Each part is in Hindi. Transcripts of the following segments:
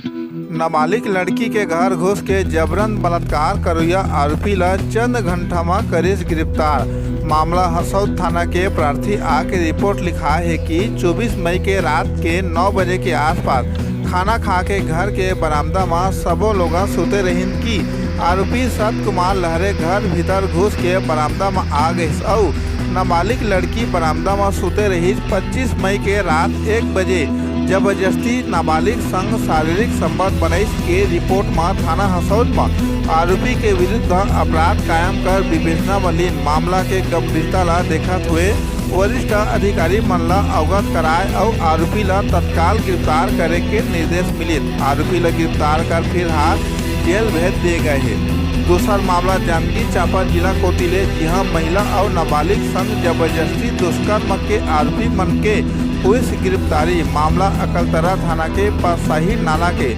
नाबालिग लड़की के घर घुस के जबरन बलात्कार करोया आरोपी ला चंद घंटा में करेस गिरफ्तार। मामला हसौद थाना के प्रार्थी आके रिपोर्ट लिखा है कि 24 मई के रात के 9 बजे के आसपास खाना खा के घर के बरामदा में सबो लोग सोते रहिन की आरोपी सत कुमार लहरे घर भीतर घुस के बरामदा में आ गई और नाबालिग लड़की बरामदा में सोते रही। 25 मई के रात 1 बजे जबरदस्ती नाबालिग संग शारीरिक संबंध बनैस के रिपोर्ट में थाना हसौद में आरोपी के विरुद्ध अपराध कायम कर विवेचना में लीन। मामला के गंभीरता ला देखते हुए वरिष्ठ अधिकारी मन ला अवगत कराए और आरोपी ला तत्काल गिरफ्तार करे के निर्देश मिले। आरोपी ला गिरफ्तार कर फिलहाल जेल भेज दिए गए हैं। दूसरा मामला जांजगीर चांपा जिला कोतिले, जहां महिला और नाबालिग संग जबरदस्ती दुष्कर्म के आरोपी मन के हुई गिरफ्तारी। मामला अकलतरा थाना के पसाही नाला के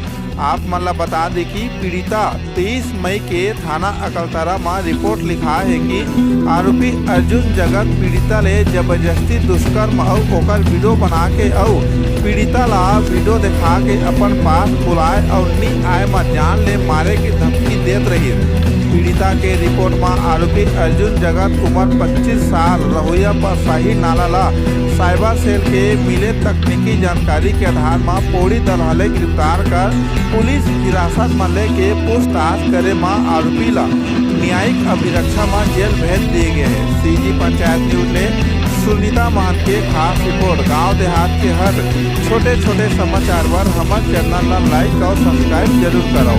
आप मन ला बता दें कि पीड़िता 23 मई के थाना अकलतरा में रिपोर्ट लिखा है कि आरोपी अर्जुन जगत पीड़िता ले जबरदस्ती दुष्कर्म और ओकर वीडियो बना के और पीड़िता ला वीडियो दिखा के अपन पास बुलाए और नी आए में जान ले मारे की धमकी देत रही। पीड़िता के रिपोर्ट में आरोपी अर्जुन जगत उम्र 25 साल रहोया पर शाही नाला ला साइबर सेल के मिले तकनीकी जानकारी के आधार में पौड़ी दलाले गिरफ्तार कर पुलिस हिरासत में लेके पूछताछ करे में आरोपी ला न्यायिक अभिरक्षा में जेल भेज दिए गए हैं। सीजी पंचायत न्यूज ने सुनीता महंत के खास रिपोर्ट। गांव देहात के हर छोटे छोटे समाचार पर हमारे चैनल ला लाइक और सब्सक्राइब जरूर करो।